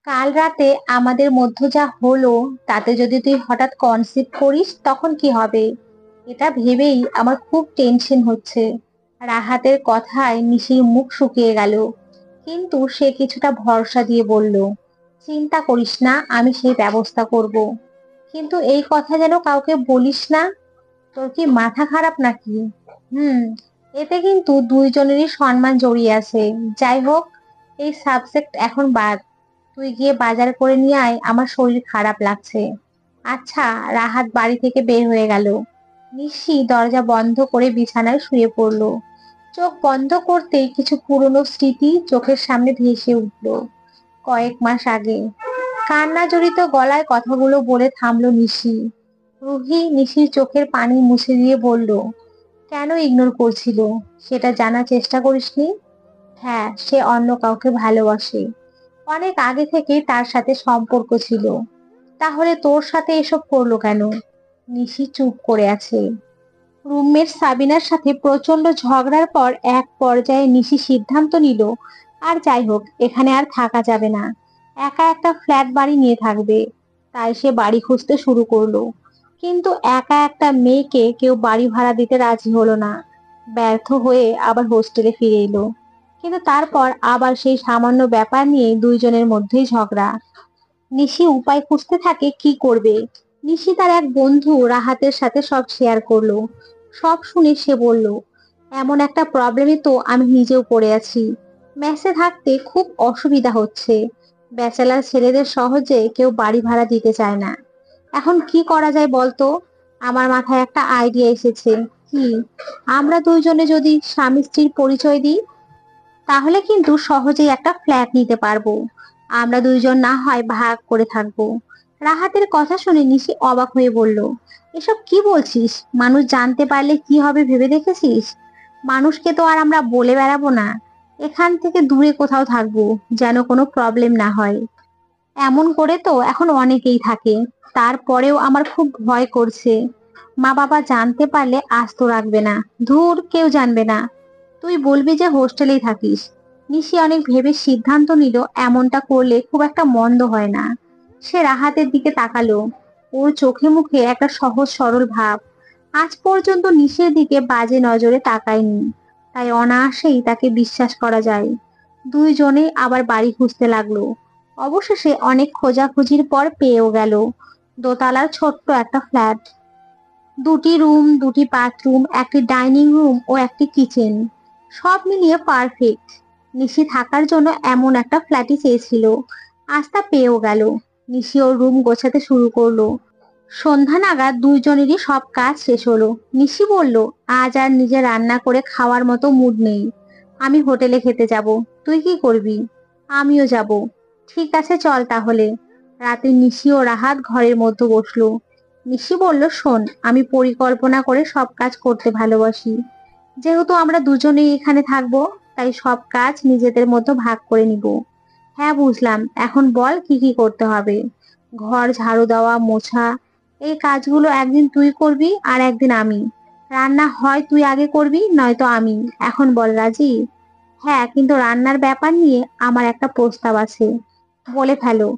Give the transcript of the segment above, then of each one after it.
কাল রাতে আমাদের মধ্যে যা হলো তাতে যদি তুই হঠাৎ কনসিভ করিস তখন কি হবে? এটা ভেবেই আমার খুব টেনশন হচ্ছে। রাহাতের কথায় নিশির মুখ শুকিয়ে গেল, কিন্তু সে কিছুটা ভরসা দিয়ে বলল, চিন্তা করিস না, আমি সেই ব্যবস্থা করব। কিন্তু এই কথা যেন কাউকে বলিস না। তোর কি মাথা খারাপ নাকি? হুম। এতে কিন্তু দুইজনেরই সম্মান জড়িয়ে আছে। যাই হোক, এই সাবজেক্ট এখন বাদ। তুই গিয়ে বাজার করে নিয়ে আয়, আমার শরীর খারাপ লাগছে। আচ্ছা। রাহাত বাড়ি থেকে বের হয়ে গেল। নিশি দরজা বন্ধ করে বিছানায় শুয়ে পড়লো। চোখ বন্ধ করতেই কিছু পুরনো স্মৃতি চোখের সামনে ভেসে উঠল। কয়েক মাস আগে কান্না জড়িত গলায় কথাগুলো বলে থামলো নিশি। রুহি নিশির চোখের পানি মুছে দিয়ে বলল, কেন ইগনোর করছিল? সেটা জানার চেষ্টা করিসনি? হ্যাঁ, সে অন্য কাউকে ভালোবাসে। অনেক আগে থেকেই তার সাথে সম্পর্ক ছিল। তাহলে তোর সাথে এসব করলো কেন? নিশি চুপ করে আছে। রুমমেট সাবিনার সাথে প্রচন্ড ঝগড়ার পর এক পর্যায়ে নিশি সিদ্ধান্ত নিল, আর যাই হোক, এখানে আর থাকা যাবে না। একা একটা ফ্ল্যাট বাড়ি নিয়ে থাকবে। তাই সে বাড়ি খুঁজতে শুরু করলো। কিন্তু একা একটা মেয়েকে কেউ বাড়ি ভাড়া দিতে রাজি হলো না। ব্যর্থ হয়ে আবার হোস্টেলে ফিরে এলো। কিন্তু তারপর আবার সেই সামান্য ব্যাপার নিয়ে দুইজনের মধ্যেই ঝগড়া। নিশি উপায় খুঁজতে থাকে কি করবে। নিশি তার এক বন্ধু রাহাতের সাথে সব শেয়ার করলো। সব শুনে সে বলল, এমন একটা প্রবলেমে তো আমি নিজেও পড়ে আছি। মেসে থাকতে খুব অসুবিধা হচ্ছে। ব্যাচেলার ছেলেদের সহজে কেউ বাড়ি ভাড়া দিতে চায় না। এখন কি করা যায় বলতো? আমার মাথায় একটা আইডিয়া এসেছে। কি? আমরা দুইজনে যদি স্বামী স্ত্রীর পরিচয় দিই, তাহলে কিন্তু সহজেই একটা ফ্ল্যাট নিতে পারবো। আমরা দুইজন না হয় ভাগ করে থাকবো। রাহাতের কথা শুনে নিশি অবাক হয়ে বলল, এসব কি বলছিস? মানুষ জানতে পারলে কি হবে ভেবে দেখেছিস? মানুষকে তো আর আমরা বলে বেড়াবো না। এখান থেকে দূরে কোথাও থাকবো, যেন কোনো প্রবলেম না হয়। এমন করে তো এখন অনেকেই থাকে। তারপরেও আমার খুব ভয় করছে। মা বাবা জানতে পারলে আস্ত রাখবে না। ধুর, কেউ জানবে না। তুই বলবি যে হোস্টেলেই থাকিস। নিশি অনেক ভেবে সিদ্ধান্ত নিল, এমনটা করলে খুব একটা মন্দ হয় না। সে রাহাতের দিকে তাকালো। ওর চোখে মুখে একটা সহজ সরল ভাব। আজ পর্যন্ত নিশির দিকে বাজে নজরে তাকায়নি। তাই অনায়াসেই তাকে বিশ্বাস করা যায়। দুইজনেই আবার বাড়ি খুঁজতে লাগলো। অবশেষে অনেক খোঁজাখুঁজির পর পেয়েও গেল। দোতলার ছোট্ট একটা ফ্ল্যাট। দুটি রুম, দুটি বাথরুম, একটি ডাইনিং রুম ও একটি কিচেন। সব মিলিয়ে পারফেক্ট। নিশি থাকার জন্য এমন একটা ফ্ল্যাটই চেয়েছিল। আজ তা পেয়েও গেল। নিশি ওর রুম গোছাতে শুরু করলো। সন্ধ্যা নাগাদ দুইজনেরই সব কাজ শেষ হলো। নিশি বলল, আজ আর নিজে রান্না করে খাওয়ার মতো মুড নেই। আমি হোটেলে খেতে যাব। তুই কি করবি? আমিও যাব। ঠিক আছে, চল তাহলে। রাতে নিশি ও রাহাত ঘরের মধ্যে বসলো। নিশি বলল, শোন, আমি পরিকল্পনা করে সব কাজ করতে ভালোবাসি। যেহেতু আমরা দুজনেই এখানে থাকবো, তাই সব কাজ নিজেদের মধ্যে ভাগ করে নিব। হ্যাঁ, বুঝলাম। এখন বল কি কি করতে হবে। ঘর ঝাড়ু দেওয়া, মোছা, এই কাজগুলো একদিন তুই করবি আর একদিন আমি। রান্না হয় তুই আগে করবি, নয়তো আমি। এখন বল, রাজি? হ্যাঁ, কিন্তু রান্নার ব্যাপার নিয়ে আমার একটা প্রস্তাব আছে। বলে ফেলো।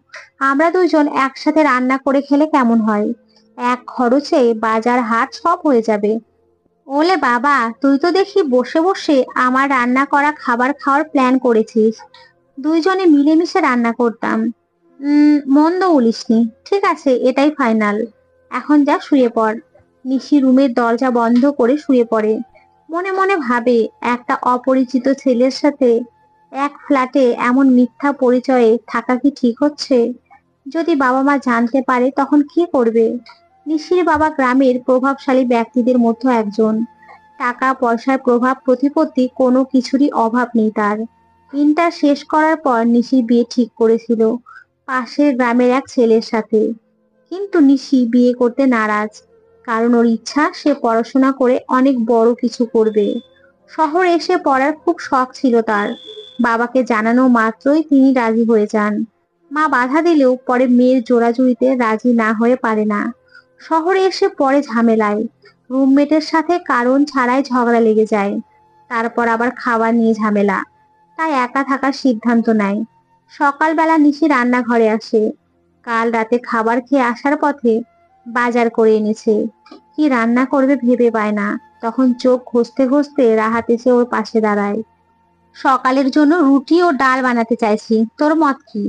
আমরা দুজন একসাথে রান্না করে খেলে কেমন হয়? এক খরচে বাজার হাট সব হয়ে যাবে। ওলে বাবা, তুই তো দেখি বসে বসে আমার রান্না করা খাবার খাওয়ার প্ল্যান করেছিস। দুইজনে মিলেমিশে রান্না করতাম। মন্দ বলিসনি। ঠিক আছে, এটাই ফাইনাল। এখন যা, শুয়ে পড়। নিশি রুমের দরজা বন্ধ করে শুয়ে পড়ে। মনে মনে ভাবে, একটা অপরিচিত ছেলের সাথে এক ফ্ল্যাটে এমন মিথ্যা পরিচয়ে থাকা কি ঠিক হচ্ছে? যদি বাবা মা জানতে পারে তখন কি করবে? নিশির বাবা গ্রামের প্রভাবশালী ব্যক্তিদের মধ্যে একজন। টাকা পয়সার প্রভাব প্রতিপত্তি কোনো কিছুরই অভাব নেই তার। ইন্টার শেষ করার পর নিশি বিয়ে ঠিক করেছিল পাশের গ্রামের এক ছেলের সাথে। কিন্তু নিশি বিয়ে করতে নারাজ। কারণ ওর ইচ্ছা সে পড়াশোনা করে অনেক বড় কিছু করবে। শহরে এসে পড়ার খুব শখ ছিল তার। বাবাকে জানানো মাত্রই তিনি রাজি হয়ে যান। মা বাধা দিলেও পরে মেয়ের জোরাজুরিতে রাজি না হয়ে পারে না। শহরে এসে পড়ে ঝামেলায়। রুমমেটের সাথে কারণ ছাড়াই ঝগড়া লেগে যায়। তারপর আবার খাবার নিয়ে ঝামেলা। তাই একা থাকার সিদ্ধান্ত নেয়। সকালবেলা নিশি রান্নাঘরে আসে। কাল রাতে খাবার খেয়ে আসার পথে বাজার করে এনেছে। কি রান্না করবে ভেবে পায় না। তখন চোখ ঘষতে ঘষতে রাহাত এসে ওর পাশে দাঁড়ায়। সকালের জন্য রুটি ও ডাল বানাতে চাইছি, তোর মত কি?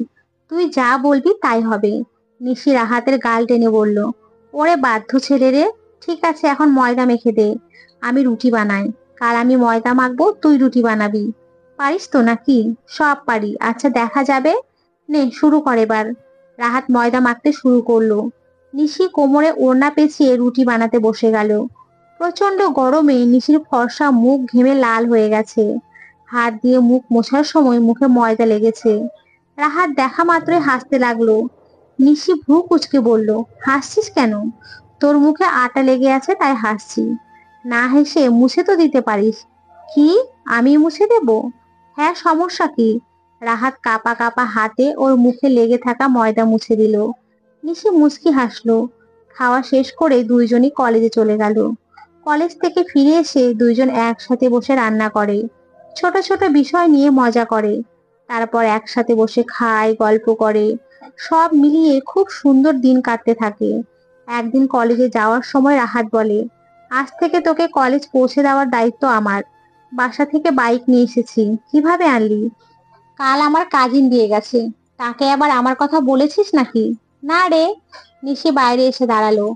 তুই যা বলবি তাই হবে। নিশি রাহাতের গাল টেনে বলল, ওরে বাধ্য ছেলে রে। ঠিক আছে, এখন ময়দা মেখে দে, আমি রুটি বানাই। কাল আমি ময়দা মাখবো, তুই রুটি বানাবি। পারিস তো নাকি? সব পারি। আচ্ছা দেখা যাবে। নে শুরু কর এবার। রাহাত ময়দা মাখতে শুরু করলো। নিশি কোমরে ওড়না পেঁচিয়ে রুটি বানাতে বসে গেল। প্রচন্ড গরমে নিশির ফর্সা মুখ ঘেমে লাল হয়ে গেছে। হাত দিয়ে মুখ মোছার সময় মুখে ময়দা লেগেছে। রাহাত দেখা মাত্রই হাসতে লাগলো। নিশি ভ্রু কুঁচকে বলল, হাসছিস কেন? তোর মুখে আটা লেগে আছে তাই হাসছি। না হেসে মুছে তো দিতে পারিস। কি? আমি মুছে দেব? হ্যাঁ, সমস্যা কি? রাহাত কাপা কাপা হাতে ওর মুখে লেগে থাকা ময়দা মুছে দিল। নিশি মুচকি হাসলো। খাওয়া শেষ করে দুইজনই কলেজে চলে গেল। কলেজ থেকে ফিরে এসে দুইজন একসাথে বসে রান্না করে। ছোট ছোট বিষয় নিয়ে মজা করে। তারপর একসাথে বসে খায়, গল্প করে। সব মিলিয়ে খুব সুন্দর দিন কাটতে থাকে। একদিন কলেজে যাওয়ার সময় রাহাত বলে, আজ থেকে তোকে কলেজ পৌঁছে দেওয়ার দায়িত্ব আমার। বাসা থেকে বাইক নিয়ে এসেছি। কিভাবে আনলি? কাল আমার কাজিন দিয়ে গেছে। তাকে আবার আমার কথা বলেছিস নাকি? না রে। নিশি বাইরে এসে দাঁড়ালো।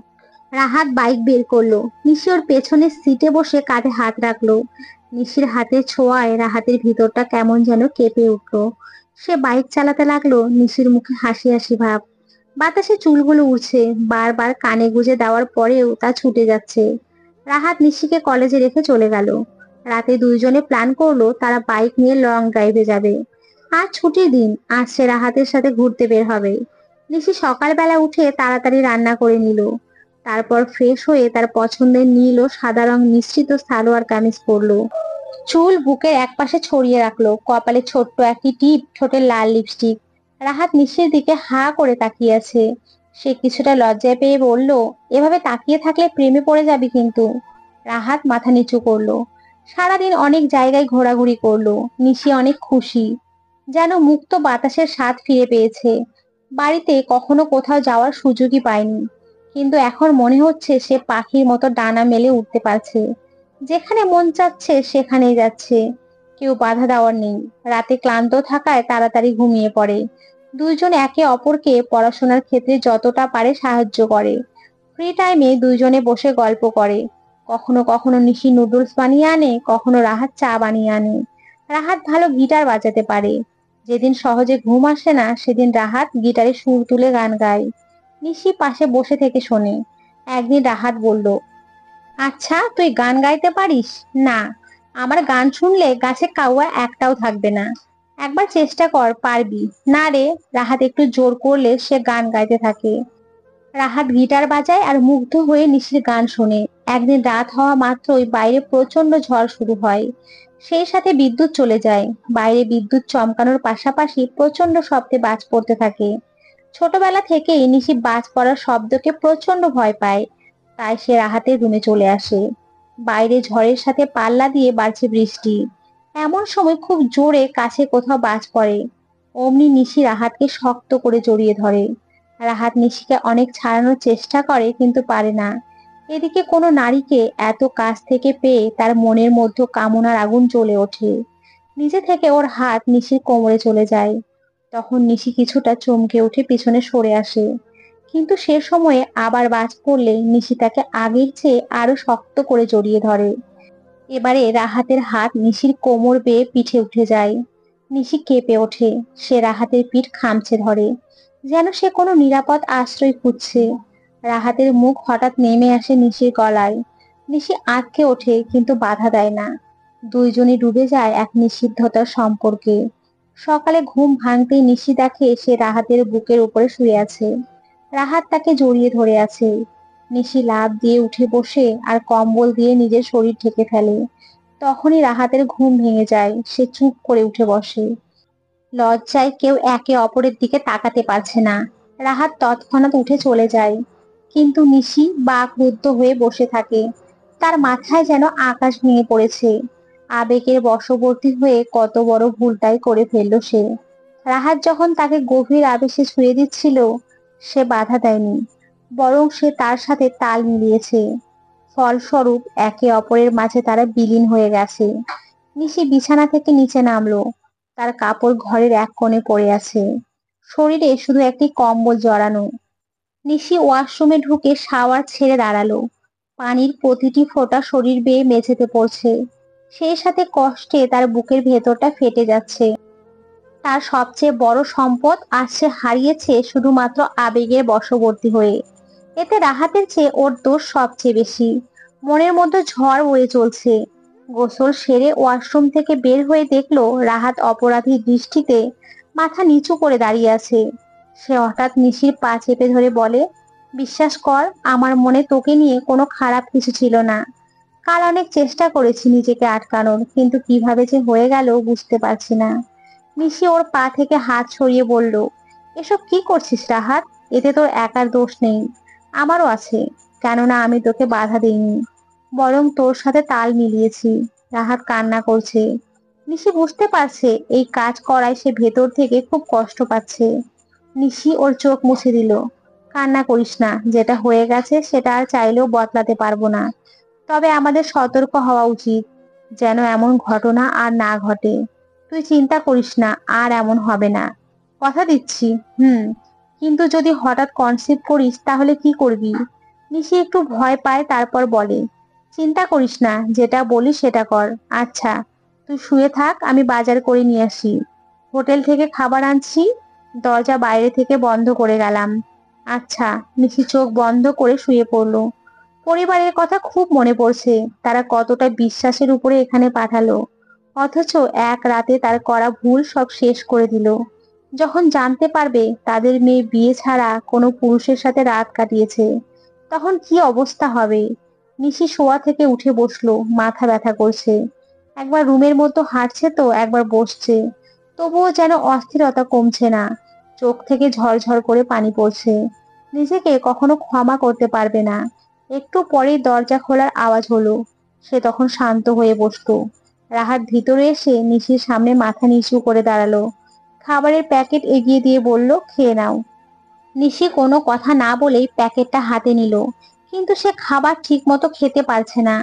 রাহাত বাইক বের করলো। নিশি ওর পেছনের সিটে বসে কাঁধে হাত রাখলো। নিশির হাতের ছোঁয়ায় রাহাতের ভিতরটা কেমন যেন কেঁপে উঠলো। সে বাইক চালাতে লাগলো। নিশির মুখে হাসি হাসি ভাব। বাতাসে চুলগুলো উড়ছে। বারবার কানে গুঁজে দেওয়ার পরেও তা ছুটে যাচ্ছে। রাহাত নিশিকে কলেজে রেখে চলে গেল। রাতে দুইজনে প্ল্যান করলো তারা বাইক নিয়ে লং ড্রাইভে যাবে। আজ ছুটির দিন। আজ সে রাহাতের সাথে ঘুরতে বের হবে। নিশি সকালবেলা উঠে তাড়াতাড়ি রান্না করে নিল। তারপর ফ্রেশ হয়ে তার পছন্দের নীল ও সাদা রং মিশ্রিত সালোয়ার কামিজ পরলো। চুল বুকের একপাশে ছড়িয়ে রাখলো, কপালে ছোট্ট একটি টিপ, ঠোঁটে লাল লিপস্টিক। রাহাত নিশির দিকে হা করে তাকিয়ে আছে। সে কিছুটা লজ্জায় পেয়ে বলল, এভাবে তাকিয়ে থাকলে প্রেমে পড়ে যাবি কিন্তু। রাহাত মাথা নিচু করলো। সারাদিন অনেক জায়গায় ঘোরাঘুরি করলো। নিশি অনেক খুশি, যেন মুক্ত বাতাসের স্বাদ ফিরে পেয়েছে। বাড়িতে কখনো কোথাও যাওয়ার সুযোগই পায়নি, কিন্তু এখন মনে হচ্ছে সে পাখির মতো ডানা মেলে উঠতে পারছে। যেখানে মন চাচ্ছে সেখানেই যাচ্ছে। কেউ বাধা দেওয়ার নেই। রাতে ক্লান্ত থাকায় তাড়াতাড়ি ঘুমিয়ে পড়ে। দুইজন একে অপরকে পড়াশোনার ক্ষেত্রে যতটা পারে সাহায্য করে। ফ্রি টাইমে দুইজনে বসে গল্প করে। কখনো কখনো নিশি নুডলস বানিয়ে আনে, কখনো রাহাত চা বানিয়ে আনে। রাহাত ভালো গিটার বাজাতে পারে। যেদিন সহজে ঘুম আসে না সেদিন রাহাত গিটারে সুর তুলে গান গায়। নিশি পাশে বসে থেকে শোনে। একদিন রাহাত বলল, আচ্ছা তুই গান গাইতে পারিস? না, আমার গান শুনলে গাছে কাউয়া একটাও থাকবে না। একবার চেষ্টা কর, পারবি। না রে। রাহাত একটু জোর করলে সে গান গাইতে থাকে। রাহাত গিটার বাজায় আর মুগ্ধ হয়ে নিশির গান শোনে। একদিন রাত হওয়া মাত্রই বাইরে প্রচন্ড ঝড় শুরু হয়। সেই সাথে বিদ্যুৎ চলে যায়। বাইরে বিদ্যুৎ চমকানোর পাশাপাশি প্রচন্ড শব্দে বাজ পড়তে থাকে। ছোটবেলা থেকেই নিশি বাজ পড়ার শব্দকে প্রচন্ড ভয় পায়। তাই সে রাহাতের রুমে চলে আসে। বাইরে ঝড়ের সাথে পাল্লা দিয়ে বাড়ছে বৃষ্টি। এমন সময় খুব জোরে কাছে কোথাও বাজ পড়ে। অমনি নিশি রাহাতকে শক্ত করে জড়িয়ে ধরে। রাহাত নিশিকে অনেক ছাড়ানোর চেষ্টা করে কিন্তু পারে না। এদিকে কোনো নারীকে এত কাছ থেকে পেয়ে তার মনের মধ্যে কামনার আগুন জ্বলে ওঠে। নিজে থেকে ওর হাত নিশির কোমরে চলে যায়। তখন নিশি কিছুটা চমকে উঠে পিছনে সরে আসে। কিন্তু সে সময়ে আবার বাজ পড়লে নিশি তাকে আগের চেয়ে আরো শক্ত করে জড়িয়ে ধরে। এবারে রাহাতের হাত নিশির কোমর বেয়ে পিঠে উঠে যায়। নিশি কেঁপে ওঠে। সে রাহাতের পিঠ খামচে ধরে, যেন সে কোনো নিরাপদ আশ্রয় খুঁজছে। রাহাতের মুখ হঠাৎ নেমে আসে নিশির গলায়। নিশি আঁতকে ওঠে কিন্তু বাধা দেয় না। দুইজনই ডুবে যায় এক নিষিদ্ধতার সম্পর্কে। সকালে ঘুম ভাঙতেই নিশি দেখে সে রাহাতের বুকের উপরে শুয়ে আছে। রাহাত তাকে জড়িয়ে ধরে আছে। নিশি লাফ দিয়ে উঠে বসে আর কম্বল দিয়ে নিজের শরীর ঢেকে ফেলে। তখনই রাহাতের ঘুম ভেঙে যায়। সে চুপ করে উঠে বসে। লজ্জায় কেউ একে অপরের দিকে তাকাতে পারছে না। রাহাত তৎক্ষণাৎ উঠে চলে যায়। কিন্তু নিশি বাকরুদ্ধ হয়ে বসে থাকে। তার মাথায় যেন আকাশ ভেঙে পড়েছে। আবেগের বশবর্তী হয়ে কত বড় ভুলটাই করে ফেললো সে। রাহাত যখন তাকে গভীর আবেশে ছুঁয়ে দিচ্ছিল, সে বাধা দেয়নি, বরং সে তার সাথে তাল মিলিয়েছে। ফলস্বরূপ একে অপরের মাঝে তারা বিলীন হয়ে গেছে। নিশি বিছানা থেকে নিচে নামলো। তার কাপড় ঘরের এক কোণে পড়ে আছে, শরীরে শুধু একটি কম্বল জড়ানো। নিশি ওয়াশরুমে ঢুকে শাওয়ার ছেড়ে দাঁড়ালো। পানির প্রতিটি ফোঁটা শরীর বেয়ে মেঝেতে পড়ছে। সেই সাথে কষ্টে তার বুকের ভেতরটা ফেটে যাচ্ছে। তার সবচেয়ে বড় সম্পদ আজ সে হারিয়েছে শুধুমাত্র আবেগের বশবর্তী হয়ে। এতে রাহাতের চেয়ে ওর দোষ সবচেয়ে বেশি। মনের মধ্যে ঝড় বয়ে চলছে। গোসল সেরে ওয়াশরুম থেকে বের হয়ে দেখলো রাহাত অপরাধী দৃষ্টিতে মাথা নিচু করে দাঁড়িয়ে আছে। সে হঠাৎ নিশির পা চেপে ধরে বলে, বিশ্বাস কর, আমার মনে তোকে নিয়ে কোনো খারাপ কিছু ছিল না। কাল অনেক চেষ্টা করেছি নিজেকে আটকানোর, কিন্তু কিভাবে যে হয়ে গেল বুঝতে পারছি না। নিশি ওর পা থেকে হাত সরিয়ে বলল, এসব কি করছিস রাহাত? এতে তোর একার দোষ নেই, আমারও আছে। কেননা আমি তোকে বাধা দিইনি, বরং তোর সাথে তাল মিলিয়েছি। রাহাত কান্না করছে। নিশি বুঝতে পারছে এই কাজ করায় সে ভেতর থেকে খুব কষ্ট পাচ্ছে। নিশি ওর চোখ মুছে দিল। কান্না করিস না, যেটা হয়ে গেছে সেটা আর চাইলেও বদলাতে পারবো না। তবে আমাদের সতর্ক হওয়া উচিত, যেন এমন ঘটনা আর না ঘটে। তুই চিন্তা করিস না, আর এমন হবে না, কথা দিচ্ছি। হুম। কিন্তু যদি হঠাৎ কনসিভ করিস তাহলে কি করবি? নিশি একটু ভয় পায়, তারপর বলে, চিন্তা করিস না, যেটা বলি সেটা কর। আচ্ছা, তুই শুয়ে থাক, আমি বাজার করে নিয়ে আসি। হোটেল থেকে খাবার আনছি। দরজা বাইরে থেকে বন্ধ করে গেলাম। আচ্ছা। নিশি চোখ বন্ধ করে শুয়ে পড়লো। পরিবারের কথা খুব মনে পড়ছে। তারা কতটা বিশ্বাসের উপরে এখানে পাঠালো, অথচ এক রাতে তার করা ভুল সব শেষ করে দিল। যখন জানতে পারবে তাদের মেয়ে বিয়ে ছাড়া কোনো পুরুষের সাথে রাত কাটিয়েছে, তখন কি অবস্থা হবে? নিশি শোয়া থেকে উঠে বসলো, মাথা ব্যথা করছে। একবার রুমের মতো হাঁটছে তো একবার বসছে, তবুও যেন অস্থিরতা কমছে না। চোখ থেকে ঝরঝর করে পানি পড়ছে। নিজেকে কখনো ক্ষমা করতে পারবে না। একটু পরেই দরজা খোলার আওয়াজ হলো। সে তখন শান্ত হয়ে বসতো। রাহাত ভিতরে এসে নিশির সামনে মাথা নিচু করে দাঁড়ালো। খাবারের প্যাকেট এগিয়ে দিয়ে বলল, খেয়ে নাও। নিশি কোনো কথা না বলেই প্যাকেটটা হাতে নিল, কিন্তু সে খাবার ঠিক মতো খেতে পারছে না,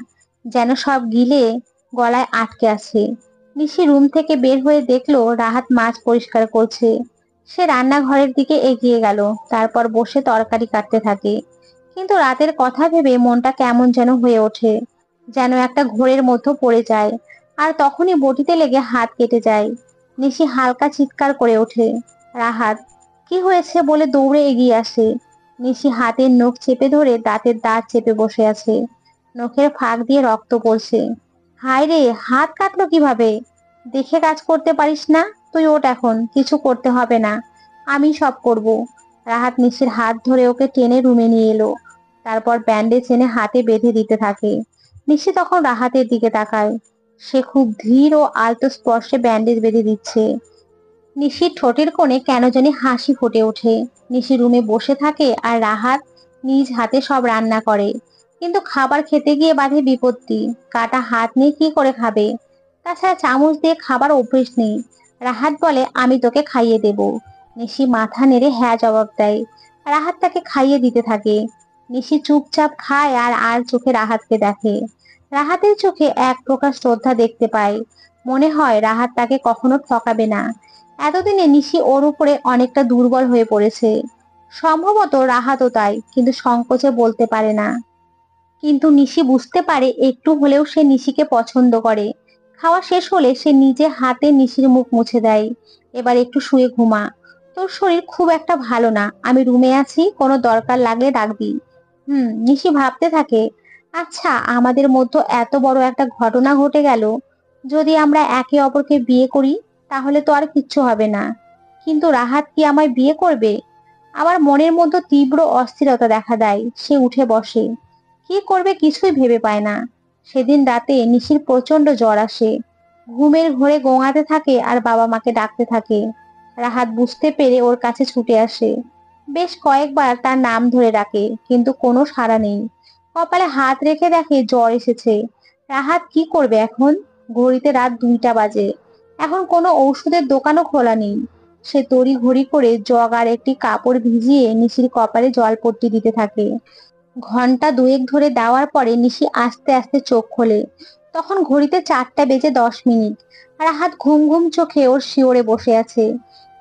যেন সব গিলে গলায় আটকে আছে। নিশি রুম থেকে বের হয়ে দেখলো রাহাত মাছ পরিষ্কার করছে। সে রান্নাঘরের দিকে এগিয়ে গেল, তারপর বসে তরকারি কাটতে থাকে। কিন্তু রাতের কথা ভেবে মনটা কেমন যেন হয়ে ওঠে, যেন একটা ঘোরের মধ্যে পড়ে যায়। আর তখনই বটিতে লেগে হাত কেটে যায়। নিশি হালকা চিৎকার করে ওঠে। রাহাত! কি হয়েছে বলে দৌড়ে এগিয়ে আসে। নিশি হাতের নখ চেপে ধরে দাঁতের দাঁত চেপে বসে আছে। নখের ফাঁক দিয়ে রক্ত পড়ছে। হায় রে, হাত কাটলো কিভাবে? দেখে কাজ করতে পারিস না? তুই ওঠ, এখন কিছু করতে হবে না, আমি সব করব। রাহাত নিশির হাত ধরে ওকে টেনে রুমে নিয়ে এলো। তারপর ব্যান্ডেজ এনে হাতে বেঁধে দিতে থাকে। নিশি তখন রাহাতের দিকে তাকায়। সে খুব ধীর ও আলতো স্পর্শে ব্যান্ডেজ বেঁধে দিচ্ছে। নিশির ঠোঁটের কোণে কেন জানি হাসি ফুটে ওঠে। নিশি রুমে বসে থাকে আর রাহাত নিজ হাতে সব রান্না করে। কিন্তু খাবার খেতে গিয়ে বাধে বিপত্তি। কাটা হাত নিয়ে কি করে খাবে? তাছাড়া চামচ দিয়ে খাবার অভ্যেস নেই। রাহাত বলে, আমি তোকে খাইয়ে দেব। নিশি মাথা নেড়ে হ্যাঁ জবাব দেয়। রাহাত তাকে খাইয়ে দিতে থাকে। নিশি চুপচাপ খায় আর আর চোখে রাহাতকে দেখে। রাহাতের চোখে এক প্রকার শ্রদ্ধা দেখতে পায়। মনে হয় রাহাত তাকে কখনো ঠকাবে না। এতদিনে নিশি ওর উপরে অনেকটা দুর্বল হয়ে পড়েছে। সম্ভবত রাহাতও তাই, কিন্তু সংকোচে বলতে পারে না। কিন্তু নিশি বুঝতে পারে একটু হলেও সে নিশিকে পছন্দ করে। খাওয়া শেষ হলে সে নিজে হাতে নিশির মুখ মুছে দেয়। এবার একটু শুয়ে ঘুমা, তোর শরীর খুব একটা ভালো না, আমি রুমে আছি, কোনো দরকার লাগলে ডাকবি। নিশি ভাবতে থাকে, আচ্ছা, আমাদের মধ্যে এত বড় একটা ঘটনা ঘটে গেল, যদি আমরা একে অপরকে বিয়ে করি তাহলে তো আর কিচ্ছু হবে না। কিন্তু রাহাত কি আমায় বিয়ে করবে? আমার মনের মধ্যে তীব্র অস্থিরতা দেখা দেয়। সে উঠে বসে। কি করবে কিছুই ভেবে পায় না। সেদিন রাতে নিশির প্রচন্ড জ্বর আসে। ঘুমের ঘোরে গোঙাতে থাকে আর বাবা মাকে ডাকতে থাকে। রাহাত বুঝতে পেরে ওর কাছে ছুটে আসে। বেশ কয়েকবার তার নাম ধরে ডাকে, কিন্তু কোনো সাড়া নেই। কপালে হাত রেখে দেখে জ্বর এসেছে। রাহাত কি করবে এখন? ঘড়িতে রাত 2টা বাজে। এখন কোনো ঔষধের দোকানও খোলা নেই। সে তড়ি ঘড়ি করে জগ আর একটি কাপড় ভিজিয়ে নিশির কপালে জলপট্টি দিতে থাকে। ঘন্টা দুয়েক ধরে দেওয়ার পরে নিশি আস্তে আস্তে চোখ খোলে। তখন ঘড়িতে 4:10 রাহাত ঘুম ঘুম চোখে ওর শিওরে বসে আছে।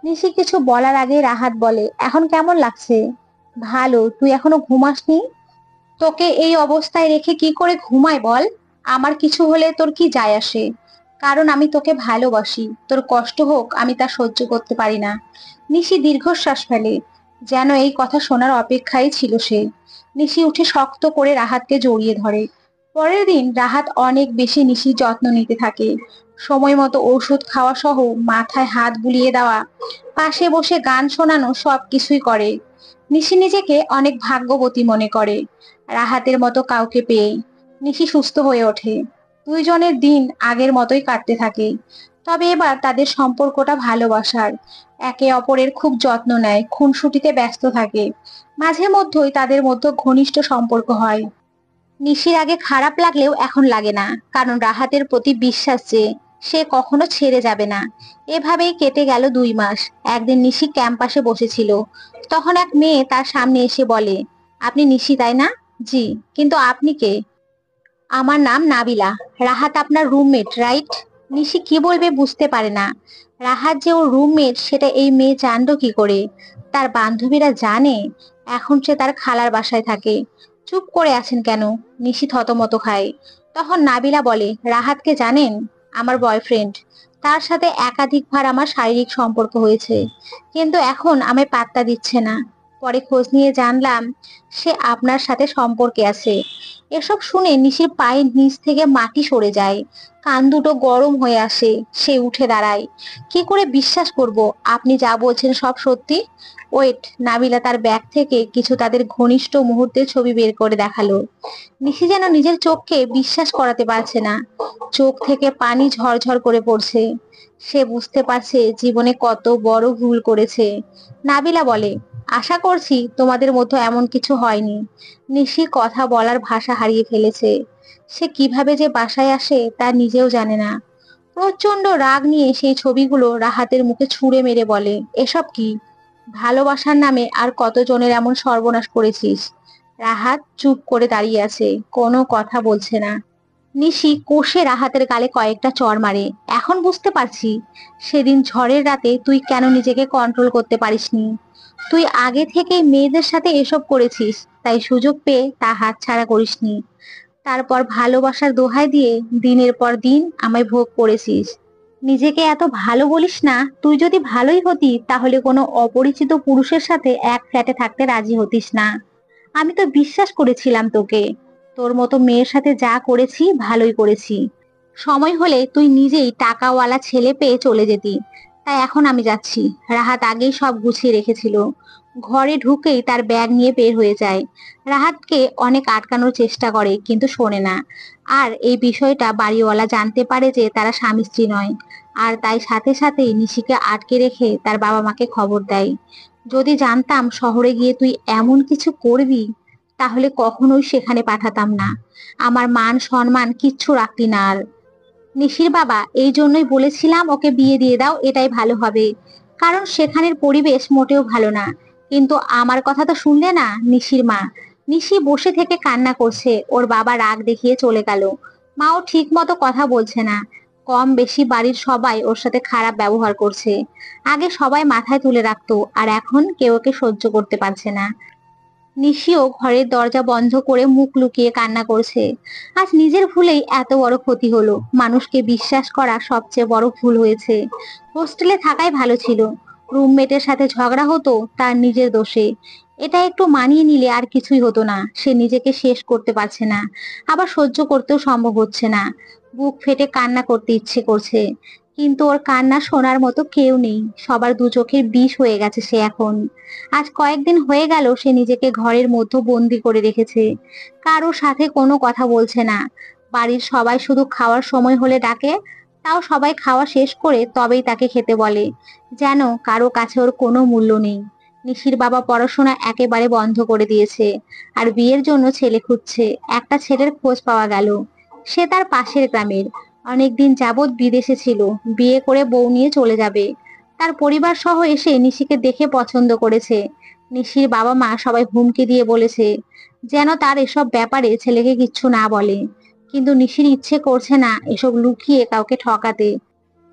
নিশি কিছু বলার আগে রাহাত বলে, এখন কেমন লাগছে? ভালো। তুই এখনো ঘুমাসনি? তোকে এই অবস্থায় রেখে কি করে ঘুমায় বল? আমার কিছু হলে তোর কি যায় আসে? কারণ আমি তোকে ভালোবাসি। তোর কষ্ট হোক আমি তা সহ্য করতে পারি না। নিশি দীর্ঘশ্বাস ফেলে, যেন এই কথা শোনার অপেক্ষায় ছিল সে। নিশি উঠে শক্ত করে রাহাতকে জড়িয়ে ধরে। পরের দিন রাহাত অনেক বেশি নিশির যত্ন নিতে থাকে। সময় মতো ওষুধ খাওয়া সহ মাথায় হাত বুলিয়ে দেওয়া, পাশে বসে গান শোনানো, সবকিছুই করে। নিশি নিজেকে অনেক ভাগ্যবতী মনে করে রাহাতের মতো কাউকে পেয়ে। নিশি সুস্থ হয়ে ওঠে। দুইজনের দিন আগের মতোই কাটতে থাকে। তবে এবার তাদের সম্পর্কটা ভালোবাসার। একে অপরের খুব যত্ন নেয়, খুনসুটিতে ব্যস্ত থাকে। মাঝে মধ্যেই তাদের মধ্যে ঘনিষ্ঠ সম্পর্ক হয়। নিশির আগে খারাপ লাগলেও এখন লাগে না, কারণ রাহাতের প্রতি বিশ্বাস যে সে কখনো ছেড়ে যাবে না। এভাবেই কেটে গেল 2 মাস। একদিন নিশি ক্যাম্পাসে বসেছিল। তখন এক মেয়ে তার সামনে এসে বলে, আপনি নিশি তাই না? জি। কিন্তু আপনি কে? আমার নাম নাবিলা। রাহাত আপনার রুমমেট, রাইট? নিশি কি বলবে বুঝতে পারে না। রাহাত যে ওর রুমমেট সেটা এই মেয়ে জানলো কি করে? তার বান্ধবীরা জানে এখন সে তার খালার বাসায় থাকে। চুপ করে আছেন কেন? নিশি থতমত খায়। তখন নাবিলা বলে, রাহাতকে জানেন? আমার বয়ফ্রেন্ড। তার সাথে একাধিকবার আমার শারীরিক সম্পর্ক হয়েছে, কিন্তু এখন আমায় পাত্তা দিচ্ছে না। পরে খোঁজ নিয়ে জানলাম সে আপনার সাথে সম্পর্কে আছে। এসব শুনে নিশির পায়ের নিচ থেকে মাটি সরে যায়। কান দুটো গরম হয়ে আসে। সে উঠে দাঁড়ায়। কি করে বিশ্বাস করব আপনি যা বলছেন সব সত্যি? ওয়েট। নাবিলা তার ব্যাগ থেকে কিছু তাদের ঘনিষ্ঠ মুহূর্তের ছবি বের করে দেখালো। নিশি যেন নিজের চোখকে বিশ্বাস করাতে পারছে না। চোখ থেকে পানি ঝরঝর করে পড়ছে। সে বুঝতে পারছে জীবনে কত বড় ভুল করেছে। নাবিলা বলে, আশা করছি তোমাদের মধ্যে এমন কিছু হয়নি। নিশি কথা বলার ভাষা হারিয়ে ফেলেছে। সে কিভাবে যে বাসায় আসে তা নিজেও জানে না। প্রচন্ড রাগ নিয়ে সেই ছবিগুলো রাহাতের মুখে ছুঁড়ে মেরে বলে, এসব কি? ভালোবাসার নামে আর কতজনের এমন সর্বনাশ করেছিস? রাহাত চুপ করে দাঁড়িয়ে আছে, কোনো কথা বলছে না। নিশি কষে রাহাতের গালে কয়েকটা চড় মারে। এখন বুঝতে পারছি সেদিন ঝড়ের রাতে তুই কেন নিজেকে কন্ট্রোল করতে পারিসনি। তুই আগে থেকেই মেয়েদের সাথে এসব করেছিস, তাই সুযোগ পেয়ে তা হাতছাড়া করিসনি। তারপর ভালোবাসার দোহাই দিয়ে দিনের পর দিন আমায় ভোগ করেছিস। নিজেকে এত ভালো বলিস না। তুই যদি ভালোই হতি তাহলে কোনো অপরিচিত পুরুষের সাথে এক ফ্ল্যাটে থাকতে রাজি হতিস না। আমি তো বিশ্বাস করেছিলাম তোকে। তোর মতো মেয়ের সাথে যা করেছি ভালোই করেছি। সময় হলে তুই নিজেই টাকাওয়ালা ছেলে পেয়ে চলে যেতি। তাই এখন আমি যাচ্ছি। রাহাত আগেই সব গুছিয়ে রেখেছিল। ঘরে ঢুকেই তার ব্যাগ নিয়ে বের হয়ে যায়। রাহাতকে অনেক আটকানোর চেষ্টা করে, কিন্তু শোনে না। আর এই বিষয়টা বাড়িওয়ালা জানতে পারে যে তারা স্বামী স্ত্রী নয়। আর তাই সাথে সাথেই নিশিকে আটকে রেখে তার বাবা মাকে খবর দেয়। যদি জানতাম শহরে গিয়ে তুই এমন কিছু করবি, তাহলে কখনোই সেখানে পাঠাতাম না। আমার মান সম্মান কিচ্ছু রাখতি না আর। নিশির বাবা, এই জন্যই বলেছিলাম ওকে বিয়ে দিয়ে দাও, এটাই ভালো হবে। কারণ সেখানের পরিবেশ মোটেও ভালো না। কিন্তু আমার কথা তো শুনলে না। নিশির মা। নিশি বসে থেকে কান্না করছে। ওর বাবা রাগ দেখিয়ে চলে গেল। মাও ঠিক মতো কথা বলছে না। কম বেশি বাড়ির সবাই ওর সাথে খারাপ ব্যবহার করছে। আগে সবাই মাথায় তুলে রাখতো, আর এখন কেউ ওকে সহ্য করতে পারছে না। নিশিও ঘরের দরজা বন্ধ করে মুখ লুকিয়ে কান্না করছে। আজ নিজের ভুলেই এত বড় ক্ষতি হলো। মানুষকে বিশ্বাস করা সবচেয়ে বড় ভুল হয়েছে। হোস্টেলে থাকাই ভালো ছিল। রুমমেটের সাথে ঝগড়া হতো তার নিজের দোষে। এটা একটু মানিয়ে নিলে আর কিছুই হতো না। সে নিজেকে শেষ করতে পারছে না, আবার সহ্য করতেও সম্ভব হচ্ছে না। বুক ফেটে কান্না করতে ইচ্ছে করছে, কিন্তু ওর কান্না শোনার মতো কেউ নেই। সবার দু চোখের বিষ হয়ে গেছে সে এখন। আজ কয়েকদিন হয়ে গেল সে নিজেকে ঘরের মধ্যে বন্দি করে রেখেছে। কারো সাথে কোনো কথা বলছে না। বাড়ির সবাই শুধু খাওয়ার সময় হলে ডাকে। তাও সবাই খাওয়া শেষ করে তবেই তাকে খেতে বলে। যেন কারো কাছে ওর কোনো মূল্য নেই। নিশির বাবা পড়াশোনা একেবারে বন্ধ করে দিয়েছে, আর বিয়ের জন্য ছেলে খুঁজছে। একটা ছেলের খোঁজ পাওয়া গেল। সে তার পাশের গ্রামের। অনেকদিন যাবৎ বিদেশে ছিল। বিয়ে করে বউ নিয়ে চলে যাবে। তার পরিবার সহ এসে নিশিকে দেখে পছন্দ করেছে। নিশির বাবা মা সবাই হুমকি দিয়ে বলেছে যেন তার এসব ব্যাপারে ছেলেকে কিচ্ছু না বলে। কিন্তু নিশির ইচ্ছে করছে না এসব লুকিয়ে কাউকে ঠকাতে।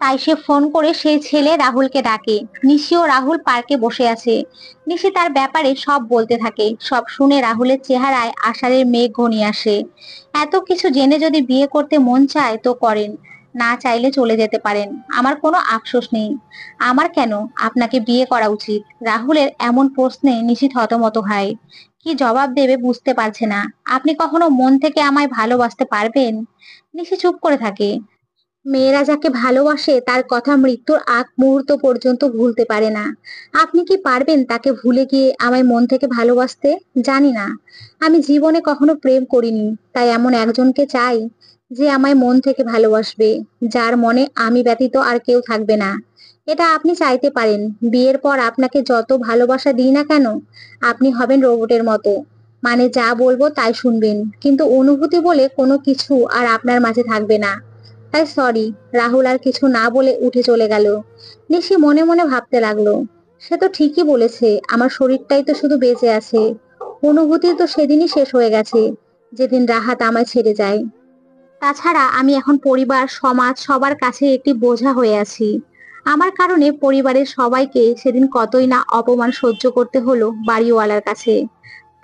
তাই সে ফোন করে সেই ছেলে রাহুলকে ডাকে। নিশি ও রাহুল পার্কে বসে আছে। নিশি তার ব্যাপারে সব বলতে থাকে। সব শুনে রাহুলের চেহারায় আষাঢ়ের মেঘ ঘনিয়ে আসে। এত কিছু জেনে যদি বিয়ে করতে মন চায় তো করেন, না চাইলে চলে যেতে পারেন, আমার কোনো আফসোস নেই। আমার কেন, আপনাকে বিয়ে করা উচিত। রাহুলের এমন প্রশ্নে নিশি থতমত হয়। কি জবাব দেবে বুঝতে পারছে না। আপনি কখনো মন থেকে আমায় ভালোবাসতে পারবেন? নিশি চুপ করে থাকে। মেয়েরা যাকে ভালোবাসে তার কথা মৃত্যুর আগ মুহূর্ত পর্যন্ত ভুলতে পারে না। আপনি কি পারবেন তাকে ভুলে গিয়ে আমায় মন থেকে ভালোবাসতে? জানি না, আমি জীবনে কখনো প্রেম করিনি, তাই এমন একজনকে চাই যে আমায় মন থেকে ভালোবাসবে, যার মনে আমি ব্যতীত আর কেউ থাকবে না। এটা আপনি চাইতে পারেন। বিয়ের পর আপনাকে যত ভালোবাসা দিই না কেন, আপনি হবেন রোবটের মতো। মানে যা বলবো তাই শুনবেন, কিন্তু অনুভূতি বলে কোনো কিছু আর আপনার মাঝে থাকবে না। তাই সরি। রাহুল আর কিছু না বলে উঠে চলে গেল। নিশি মনে মনে ভাবতে লাগলো, সে তো ঠিকই বলেছে, আমার শরীরটাই তো শুধু বেঁচে আছে। অনুভূতি তো সেদিনই শেষ হয়ে গেছে, যেদিন রাহাত আমায় ছেড়ে যায়। তাছাড়া আমি এখন পরিবার সমাজ সবার কাছে একটি বোঝা হয়ে আছি। আমার কারণে পরিবারের সবাইকে সেদিন কতই না অপমান সহ্য করতে হলো বাড়িওয়ালার কাছে।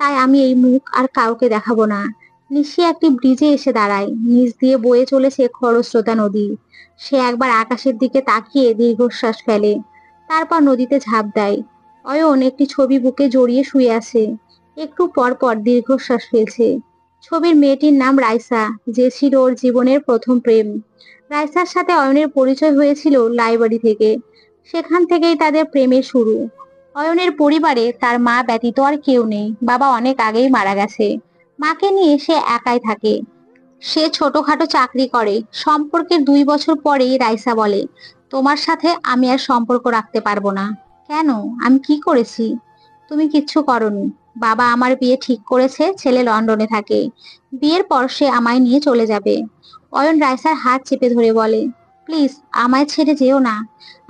তাই আমি এই মুখ আর কাউকে দেখাবো না। নিশি একটি ব্রিজে এসে দাঁড়ায়। নিচ দিয়ে বয়ে চলেছে খরস্রোতা নদী। সে একবার আকাশের দিকে তাকিয়ে দীর্ঘশ্বাস ফেলে, তারপর নদীতে ঝাঁপ দেয়। অয়ন একটি ছবি বুকে জড়িয়ে শুয়ে আছে, একটু পর পর দীর্ঘশ্বাস ফেলছে। ছবির মেয়েটির নাম রাইসা, যে ছিল ওর জীবনের প্রথম প্রেম। রাইসার সাথে অয়নের পরিচয় হয়েছিল লাইব্রেরি থেকে। সেখান থেকেই তাদের প্রেমের শুরু। অয়নের পরিবারে তার মা ব্যতীত আর কেউ নেই। বাবা অনেক আগেই মারা গেছে। মাকে নিয়ে সে একাই থাকে। সে ছোটখাটো চাকরি করে। সম্পর্কের 2 বছর পরেই রাইসা বলে, তোমার সাথে আমি আর সম্পর্ক রাখতে পারবো না। কেন? আমি কি করেছি? তুমি কিচ্ছু করনি। বাবা আমার বিয়ে ঠিক করেছে, ছেলে লন্ডনে থাকে। বিয়ের পর সে আমায় নিয়ে চলে যাবে। অয়ন রাইসার হাত চেপে ধরে বলে, প্লিজ আমায় ছেড়ে যেও না।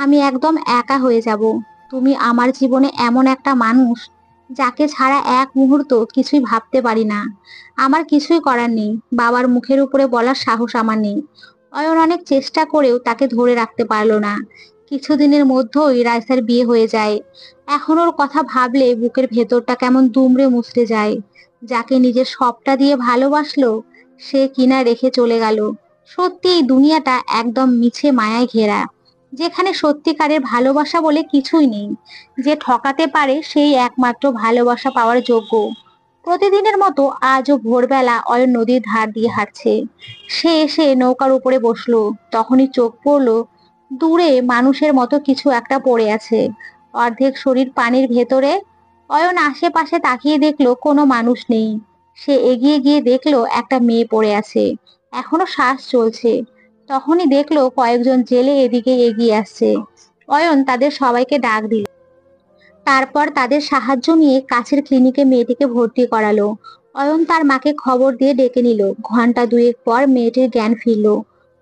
আমি একদম একা হয়ে যাব। তুমি আমার জীবনে এমন একটা মানুষ যাকে ছাড়া এক মুহূর্ত কিছুই ভাবতে পারি না। আমার কিছুই করার নেই। বাবার মুখের উপরে বলার সাহস আমার নেই। অয়ন অনেক চেষ্টা করেও তাকে ধরে রাখতে পারলো না। কিছুদিনের মধ্যেই রাইসার বিয়ে হয়ে যায়। এখন ওর কথা ভাবলে বুকের ভেতরটা কেমন দুমড়ে মুচড়ে যায়। যাকে নিজের সবটা দিয়ে ভালোবাসলো, সে কিনা রেখে চলে গেল। সত্যি এই দুনিয়াটা একদম মিছে মায়ায় ঘেরা, যেখানে সত্যিকারের ভালোবাসা বলে কিছুই নেই। যে ঠকাতে পারে সেই একমাত্র ভালোবাসা পাওয়ার যোগ্য। প্রতিদিনের মতো আজও ভোরবেলা অয়ন নদীর ধার দিয়ে হাঁটছে। সে এসে নৌকার উপরে বসলো। তখনই চোখ পড়লো দূরে মানুষের মতো কিছু একটা পড়ে আছে, অর্ধেক শরীর পানির ভেতরে। অয়ন আশেপাশে তাকিয়ে দেখলো কোনো মানুষ নেই। সে এগিয়ে গিয়ে দেখলো একটা মেয়ে পড়ে আছে, এখনো শ্বাস চলছে। তখনই দেখলো কয়েকজন জেলে এদিকে এগিয়ে আসছে। অয়ন তাদের সবাইকে ডাক দিল। তারপর তাদের সাহায্য নিয়ে কাছের ক্লিনিকে মেয়েটিকে ভর্তি করালো। অয়ন তার মাকে খবর দিয়ে ডেকে নিল। ঘন্টা দুয়েক পর মেয়েটির জ্ঞান ফিরল।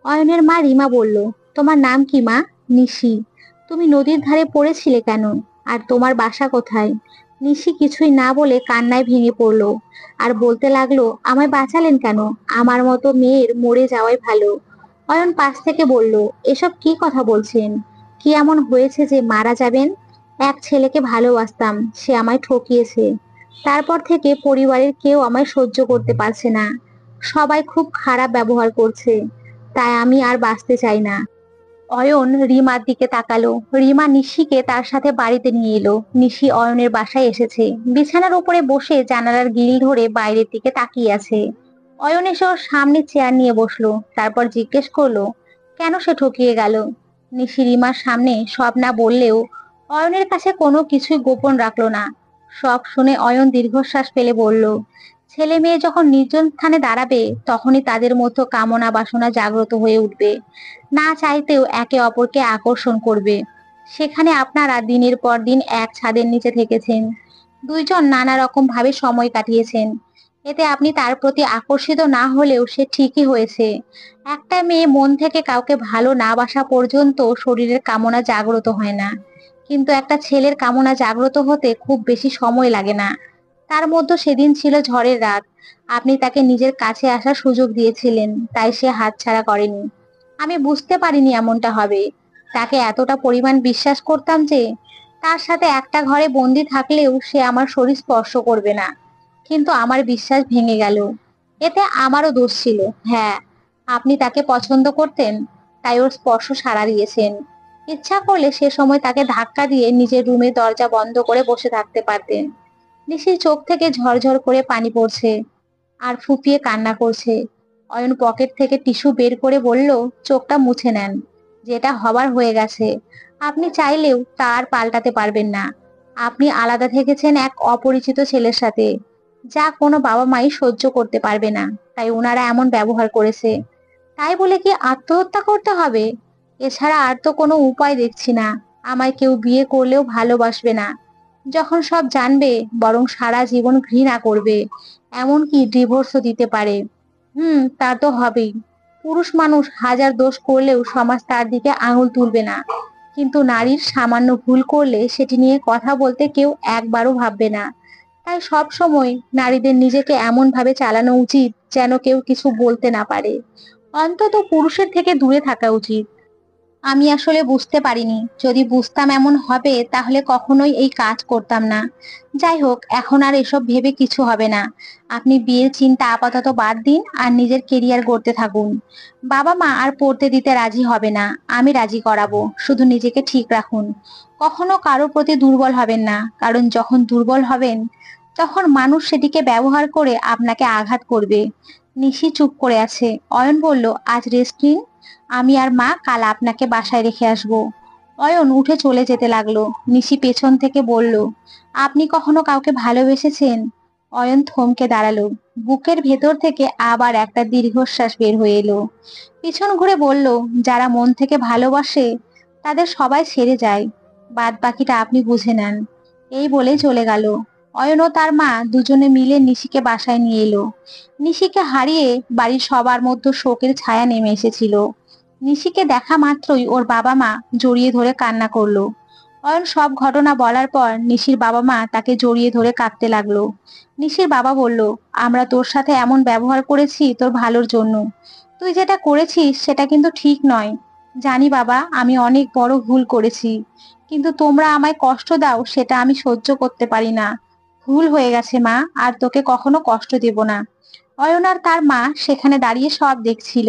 অয়নের মা রিমা বলল, তোমার নাম কি মা? নিশি। তুমি নদীর ধারে পড়েছিলে কেন? আর তোমার বাসা কোথায়? নিশি কিছুই না বলে কান্নায় ভেঙে পড়লো। আর বলতে লাগলো, আমায় বাঁচালেন কেন? আমার মতো মেয়ের মরে যাওয়াই ভালো। অয়ন পাশ থেকে বলল, এসব কি কথা বলছেন? কি এমন হয়েছে যে মারা যাবেন? এক ছেলেকে ভালোবাসতাম, সে আমায় ঠকিয়েছে। তারপর থেকে পরিবারের কেউ আমায় সহ্য করতে পারছে না। সবাই খুব খারাপ ব্যবহার করছে। তাই আমি আর বাঁচতে চাই না। অয়ন রিমার দিকে তাকালো। রিমা নিশিকে তার সাথে বাড়িতে নিয়ে এলো। নিশি অয়নের বাসায় এসেছে। বিছানার উপরে বসে জানালার গ্রিল ধরে বাইরের দিকে তাকিয়ে আছে। অয়ন এসে ওর সামনে চেয়ার নিয়ে বসলো। তারপর জিজ্ঞেস করলো, কেন সে ঠকিয়ে গেল? নিশি রিমার সামনে সব না বললেও অয়নের কাছে কোনো কিছুই গোপন রাখলো না। সব শুনে অয়ন দীর্ঘশ্বাস ফেলে বলল, ছেলে মেয়ে যখন নির্জন স্থানে দাঁড়াবে তখনই তাদের মধ্যে কামনা বাসনা জাগ্রত হয়ে উঠবে। না চাইতেও একে অপরকে আকর্ষণ করবে। সেখানে আপনারা দিনের পর দিন এক ছাদের নিচে থেকেছেন। দুইজন নানা রকম ভাবে সময় কাটিয়েছেন। এতে আপনি তার প্রতি আকর্ষিত না হলেও সে ঠিকই হয়েছে। একটা মেয়ে মন থেকে কাউকে ভালো না বাসা পর্যন্ত শরীরের কামনা জাগ্রত হয় না, কিন্তু একটা ছেলের কামনা জাগ্রত হতে খুব বেশি সময় লাগে না। তার মধ্যে সেদিন ছিল ঝড়ের রাত। আপনি তাকে নিজের কাছে আসার সুযোগ দিয়েছিলেন, তাই সে হাতছাড়া করেনি। আমি বুঝতে পারিনি এমনটা হবে। তাকে এতটা পরিমাণ বিশ্বাস করতাম যে তার সাথে একটা ঘরে বন্দি থাকলেও সে আমার শরীর স্পর্শ করবে না। কিন্তু আমার বিশ্বাস ভেঙে গেল। এতে আমারও দোষ ছিল। হ্যাঁ, আপনি তাকে পছন্দ করতেন, তাই ওর স্পর্শ সাড়া দিয়েছেন। ইচ্ছা করলে সে সময় তাকে ধাক্কা দিয়ে নিজের রুমের দরজা বন্ধ করে বসে থাকতে পারতেন। নিশির চোখ থেকে ঝরঝর করে পানি পড়ছে আর ফুপিয়ে কান্না করছে। অয়ন পকেট থেকে টিস্যু বের করে বলল, চোখটা মুছে নেন। যেটা হবার হয়ে গেছে। আপনি চাইলেও তা আর পাল্টাতে পারবেন না। আপনি আলাদা থেকেছেন এক অপরিচিত ছেলের সাথে, যা কোনো বাবা মাই সহ্য করতে পারবে না। তাই ওনারা এমন ব্যবহার করেছে। তাই বলে কি আত্মহত্যা করতে হবে? এছাড়া আর তো কোনো উপায় দেখছি না। আমায় কেউ বিয়ে করলেও ভালোবাসবে না। যখন সব জানবে, বরং সারা জীবন ঘৃণা করবে। এমনকি ডিভোর্সও দিতে পারে। তা তো হবেই। পুরুষ মানুষ হাজার দোষ করলেও সমাজ তার দিকে আঙুল তুলবে না। কিন্তু নারীর সামান্য ভুল করলে সেটি নিয়ে কথা বলতে কেউ একবারও ভাববে না। তাই সব সময় নারীদের নিজেকে এমন ভাবে চালানো উচিত যেন কেউ কিছু বলতে না পারে। অন্তত পুরুষের থেকে দূরে থাকা উচিত। আমি আসলে বুঝতে পারিনি। যদি বুঝতাম এমন হবে তাহলে কখনোই এই কাজ করতাম না। যাই হোক, এখন আর এসব ভেবে কিছু হবে না। আপনি বিয়ের চিন্তা আপাতত বাদ দিন আর নিজের কেরিয়ার গড়তে থাকুন। বাবা মা আর পড়তে দিতে রাজি হবে না। আমি রাজি করাবো, শুধু নিজেকে ঠিক রাখুন। কখনো কারো প্রতি দুর্বল হবেন না, কারণ যখন দুর্বল হবেন তখন মানুষ সেটিকে ব্যবহার করে আপনাকে আঘাত করবে। নিশি চুপ করে আছে। অয়ন বলল, আজ রেস্ট নিন। আমি আর মা কাল আপনাকে বাসায় রেখে আসবো। অয়ন উঠে চলে যেতে লাগলো। নিশি পেছন থেকে বলল, আপনি কখনো কাউকে ভালোবেসেছেন? অয়ন থমকে দাঁড়ালো। বুকের ভেতর থেকে আবার একটা দীর্ঘশ্বাস বের হয়ে এলো। পিছন ঘুরে বলল, যারা মন থেকে ভালোবাসে তাদের সবাই ছেড়ে যায়। বাদ বাকিটা আপনি বুঝে নেন। এই বলে চলে গেল। অয়ন ও তার মা দুজনে মিলে নিশিকে বাসায় নিয়ে এলো। নিশিকে হারিয়ে বাড়ির সবার মধ্যে শোকের ছায়া নেমে এসেছিল। নিশিকে দেখা মাত্রই ওর বাবা মা জড়িয়ে ধরে কান্না করলো। অয়ন সব ঘটনা বলার পর নিশির বাবা মা তাকে জড়িয়ে ধরে কাঁদতে লাগলো। নিশির বাবা বলল, আমরা তোর সাথে এমন ব্যবহার করেছি তোর ভালোর জন্য। তুই যেটা করেছিস সেটা কিন্তু ঠিক নয়। জানি বাবা, আমি অনেক বড় ভুল করেছি। কিন্তু তোমরা আমায় কষ্ট দাও সেটা আমি সহ্য করতে পারি না। ভুল হয়ে গেছে মা, আর তোকে কখনো কষ্ট দেব না। অয়ন আর তার মা সেখানে দাঁড়িয়ে সব দেখছিল।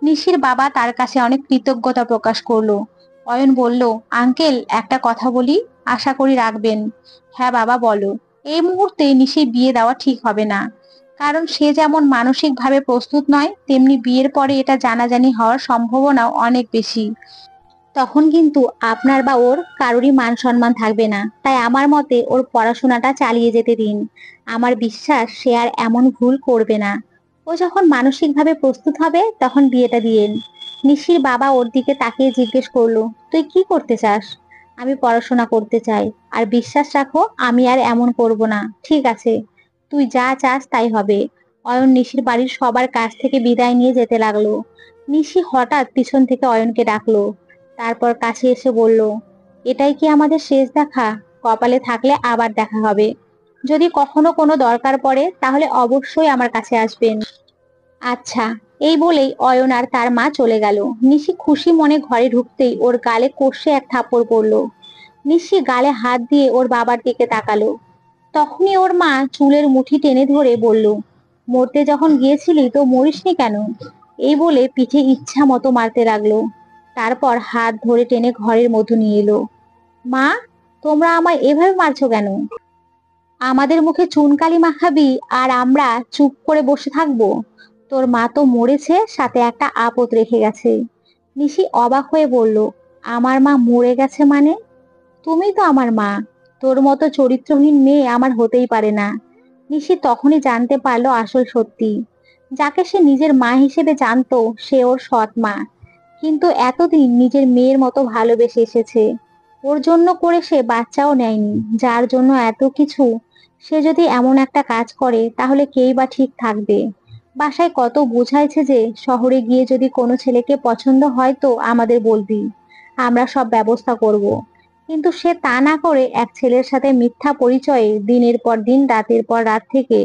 নিশির বাবা তার কাছে অনেক কৃতজ্ঞতা প্রকাশ করলো। অয়ন বলল, আঙ্কেল একটা কথা বলি, আশা করি রাখবেন। হ্যাঁ বাবা, বলো। এই মুহূর্তে নিশির বিয়ে দেওয়া ঠিক হবে না। কারণ সে যেমন মানসিকভাবে প্রস্তুত নয়, তেমনি বিয়ের পরে এটা জানাজানি হওয়ার সম্ভাবনাও অনেক বেশি। তখন কিন্তু আপনার বা ওর কারোরই মান সম্মান থাকবে না। তাই আমার মতে ওর পড়াশোনাটা চালিয়ে যেতে দিন। আমার বিশ্বাস সে আর এমন ভুল করবে না। ও যখন মানসিকভাবে প্রস্তুত হবে তখন বিয়েটা দিয়েন। নিশির বাবা ওর দিকে তাকিয়ে জিজ্ঞেস করলো, তুই কি করতে চাস? আমি পড়াশোনা করতে চাই। আর বিশ্বাস রাখো, আমি আর এমন করব না। ঠিক আছে, তুই যা চাস তাই হবে। অয়ন নিশির বাড়ির সবার কাছ থেকে বিদায় নিয়ে যেতে লাগলো। নিশি হঠাৎ পিছন থেকে অয়নকে ডাকলো। তারপর কাছে এসে বলল, এটাই কি আমাদের শেষ দেখা? কপালে থাকলে আবার দেখা হবে। যদি কখনো কোনো দরকার পড়ে তাহলে অবশ্যই আমার কাছে আসবেন। আচ্ছা। এই বলেই অয়ন আর তার মা চলে গেল। নিশি খুশি মনে ঘরে ঢুকতেই ওর গালে কষে এক থাপ্পড় পড়লো। নিশি গালে হাত দিয়ে ওর বাবার দিকে তাকালো। তখনই ওর মা চুলের মুঠি টেনে ধরে বলল, মরতে যখন গিয়েছিলি তো মরিসনি কেন? এই বলে পিঠে ইচ্ছা মতো মারতে লাগলো। তারপর হাত ধরে টেনে ঘরের মধ্যে নিয়ে এলো। মা, তোমরা আমায় এভাবে মারছো কেন? আমাদের মুখে চুনকালি মাখাবি আর আমরা চুপ করে বসে থাকবো? তোর মা তো মরেছে, সাথে একটা আপদ রেখে গেছে। নিশি অবাক হয়ে বলল, আমার মা মরে গেছে মানে? তুমি তো আমার মা। তোর মতো চরিত্রহীন মেয়ে আমার হতেই পারে না। নিশি তখনই জানতে পারলো আসল সত্যি। যাকে সে নিজের মা হিসেবে জানতো সে ওর সৎ মা, কিন্তু এতদিন নিজের মেয়ের মতো ভালোবেসে এসেছে। ওর জন্য করে সে বাচ্চাও নেয়নি, যার জন্য এত কিছু। সে যদি এমন একটা কাজ করে তাহলে কেই বা ঠিক থাকবে? বাসায় কত বোঝাইছে যে শহরে গিয়ে যদি কোনো ছেলেকে পছন্দ হয় তো আমাদের বলবি, আমরা সব ব্যবস্থা করব। কিন্তু সে তা না করে এক ছেলের সাথে মিথ্যা পরিচয়ে দিনের পর দিন রাতের পর রাত থেকে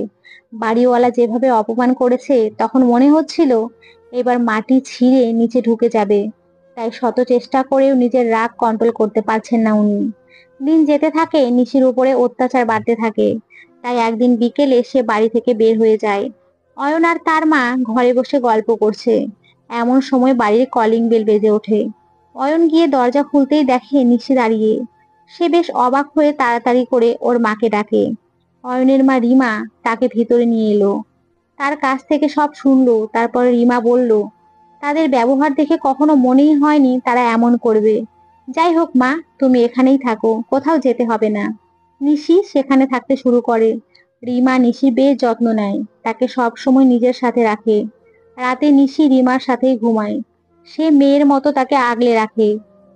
বাড়িওয়ালা যেভাবে অপমান করেছে, তখন মনে হচ্ছিল এবার মাটি ছিঁড়ে নিচে ঢুকে যাবে। তাই শত চেষ্টা করেও নিজের রাগ কন্ট্রোল করতে পারছেন না উনি। দিন যেতে থাকে, নিশির উপরে অত্যাচার বাড়তে থাকে। তাই একদিন বিকেলে সে বাড়ি থেকে বের হয়ে যায়। অয়ন আর তার মা ঘরে বসে গল্প করছে। এমন সময় বাড়ির কলিং বেল বেজে ওঠে। অয়ন গিয়ে দরজা খুলতেই দেখে নিশি দাঁড়িয়ে। সে বেশ অবাক হয়ে তাড়াতাড়ি করে ওর মাকে ডাকে। অয়নের মা রিমা তাকে ভিতরে নিয়ে এলো। তার কাছ থেকে সব শুনলো। তারপর রিমা বলল, তাদের ব্যবহার দেখে কখনো মনেই হয়নি তারা এমন করবে। যাই হোক মা, তুমি এখানেই থাকো, কোথাও যেতে হবে না। নিশি সেখানে থাকতে শুরু করে। রিমা নিশির বেশ যত্ন নেয়, তাকে সব সময় নিজের সাথে রাখে। রাতে নিশি রিমার সাথেই ঘুমায়। সে মেয়ের মতো তাকে আগলে রাখে।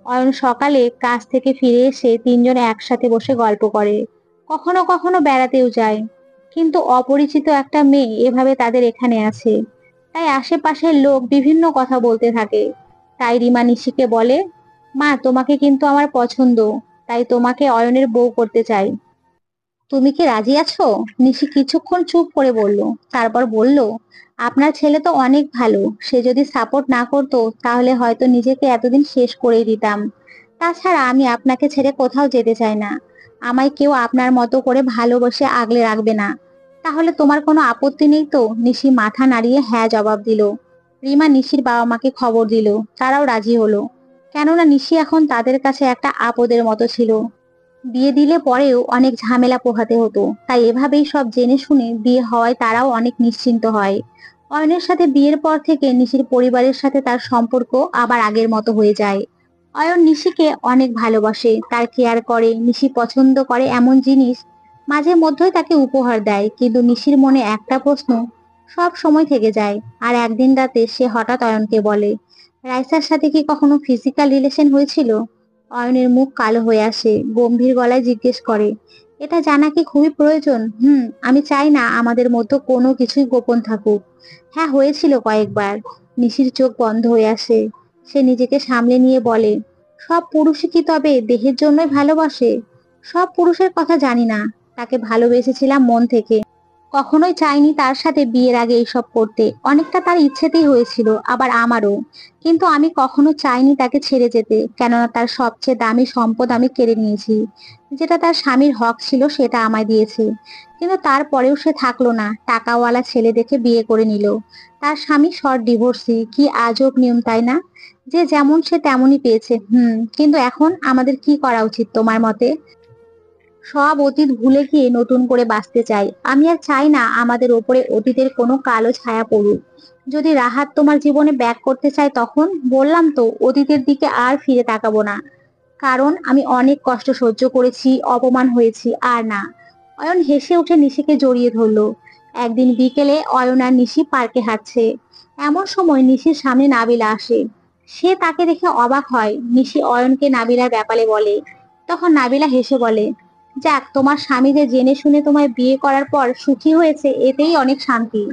অয়ন সকালে কাজ থেকে ফিরে এসে তিনজন একসাথে বসে গল্প করে। কখনো কখনো বেড়াতেও যায়। কিন্তু অপরিচিত একটা মেয়ে এভাবে তাদের এখানে আছে, তাই আশেপাশের লোক বিভিন্ন কথা বলতে থাকে। তাই রিমা নিশিকে বলে, মা তোমাকে কিন্তু আমার পছন্দ, তাই তোমাকে অয়নের বউ করতে চাই। তুমি কি রাজি আছো? নিশি কিছুক্ষণ চুপ করে বলল। তারপর বলল, আপনার ছেলে তো অনেক ভালো, সে যদি সাপোর্ট না করতো তাহলে হয়তো নিজেকে এতদিন শেষ করেই দিতাম। তাছাড়া আমি আপনাকে ছেড়ে কোথাও যেতে চাই না। আমায় কেউ আপনার মতো করে ভালোবেসে আগলে রাখবে না। তাহলে তোমার কোনো আপত্তি নেই তো? নিশি মাথা নাড়িয়ে হ্যাঁ জবাব দিল। রিমা নিশির বাবা মাকে খবর দিল। তারাও রাজি হলো। কেননা নিশি এখন তাদের কাছে একটা আপদের মতো ছিল। বিয়ে দিলে পরেও অনেক ঝামেলা পোহাতে হতো, তাই এভাবেই সব জেনে শুনে বিয়ে হওয়ায় তারাও অনেক নিশ্চিন্ত হয়। অয়নের সাথে বিয়ের পর থেকে নিশির পরিবারের সাথে তার সম্পর্ক আবার আগের মতো হয়ে যায়। অয়ন নিশিকে অনেক ভালোবাসে, তার কেয়ার করে, নিশি পছন্দ করে এমন জিনিস মাঝে মধ্যেই তাকে উপহার দেয়। কিন্তু নিশির মনে একটা প্রশ্ন সব সময় থেকে যায়। আর একদিন রাতে সে হঠাৎ অয়নকে বলে, রাইসার সাথে কি কখনো ফিজিক্যাল রিলেশন হয়েছিল? অয়নের মুখ কালো হয়ে আসে, গম্ভীর গলায় জিজ্ঞেস করে, এটা জানা কি খুবই প্রয়োজন? আমি চাই না আমাদের মধ্যে কোনো কিছুই গোপন থাকুক। হ্যাঁ, হয়েছিল কয়েকবার। নিশির চোখ বন্ধ হয়ে আসে। সে নিজেকে সামলে নিয়ে বলে, সব পুরুষই কি তবে দেহের জন্যই ভালোবাসে? সব পুরুষের কথা জানি না। তাকে ভালোবেসেছিলাম মন থেকে। কখনোই চাইনি তার সাথে বিয়ের আগে এইসব করতে। অনেকটা তার ইচ্ছেতেই হয়েছিল, আবার আমারও। কিন্তু আমি কখনো চাইনি তাকে ছেড়ে যেতে, কেননা তার সবচেয়ে দামি সম্পদ আমি কেড়ে নিয়েছি। যেটা তার স্বামীর হক ছিল সেটা আমায় দিয়েছে। কিন্তু তারপরেও সে থাকলো না, টাকাওয়ালা ছেলে দেখে বিয়ে করে নিল। তার স্বামী শর্ট ডিভোর্সি, কি আজব নিয়ম তাই না? যে যেমন সে তেমনই পেয়েছে। কিন্তু এখন আমাদের কি করা উচিত তোমার মতে? সব অতীত ভুলে গিয়ে নতুন করে বাঁচতে চাই। আমি আর চাই না আমাদের ওপরে অতীতের কোনো কালো ছায়া পড়ুক। যদি রাহাত তোমার জীবনে ব্যাক করতে চায়, তখন বললাম তো অতীতের দিকে আর ফিরে তাকাবো না। কারণ আমি অনেক কষ্ট সহ্য করেছি, অপমান হয়েছি, আর না। অয়ন হেসে উঠে নিশিকে জড়িয়ে ধরলো। একদিন বিকেলে অয়ন আর নিশি পার্কে হাঁটছে। এমন সময় নিশির সামনে নাবিলা আসে। সে তাকে দেখে অবাক হয়। নিশি অয়নকে নাবিলার ব্যাপারে বলে। তখন নাবিলা হেসে বলে, যাক, তোমার স্বামী যে জেনে শুনে তোমায় বিয়ে করার পর সুখী হয়েছে, এতেই অনেক শান্তি।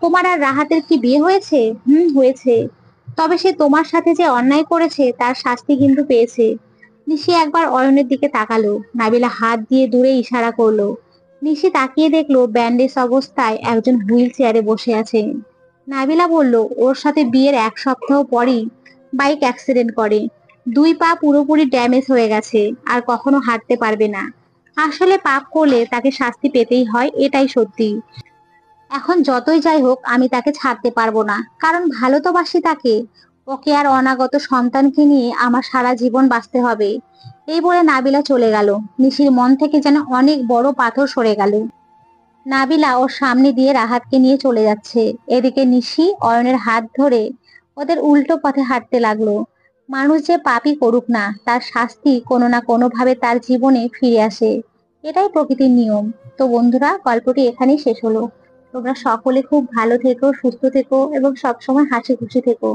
তোমার আর রাহাতের কি বিয়ে হয়েছে? হয়েছে। তবে সে তোমার সাথে যে অন্যায় করেছে তার শাস্তি কিন্তু পেয়েছে। নিশি একবার অয়নের দিকে তাকালো। নাবিলা হাত দিয়ে দূরে ইশারা করলো। নিশি তাকিয়ে দেখলো ব্যান্ডেজ অবস্থায় একজন হুইল চেয়ারে বসে আছে। নাবিলা বলল, ওর সাথে বিয়ের 1 সপ্তাহ পরই বাইক অ্যাক্সিডেন্ট করে। 2 পা পুরোপুরি ড্যামেজ হয়ে গেছে, আর কখনো হাঁটতে পারবে না। আসলে পাপ করলে তাকে শাস্তি পেতেই হয়, এটাই সত্যি। এখন যতই যাই হোক আমি তাকে ছাড়তে পারবো না, কারণ ভালো তো বাসি তাকে। ওকে আর অনাগত সন্তানকে নিয়ে আমার সারা জীবন বাঁচতে হবে। এই বলে নাবিলা চলে গেল। নিশির মন থেকে যেন অনেক বড় পাথর সরে গেল। নাবিলা ওর সামনে দিয়ে রাহাতকে নিয়ে চলে যাচ্ছে। এদিকে নিশি অয়নের হাত ধরে ওদের উল্টো পথে হাঁটতে লাগলো। মানুষ যে পাপই করুক না, তার শাস্তি কোনো না কোনো ভাবে তার জীবনে ফিরে আসে। এটাই প্রকৃতির নিয়ম। তো বন্ধুরা, গল্পটি এখানেই শেষ হলো। তোমরা সকলে খুব ভালো থেকো, সুস্থ থেকো এবং সবসময় হাসি খুশি থেকো।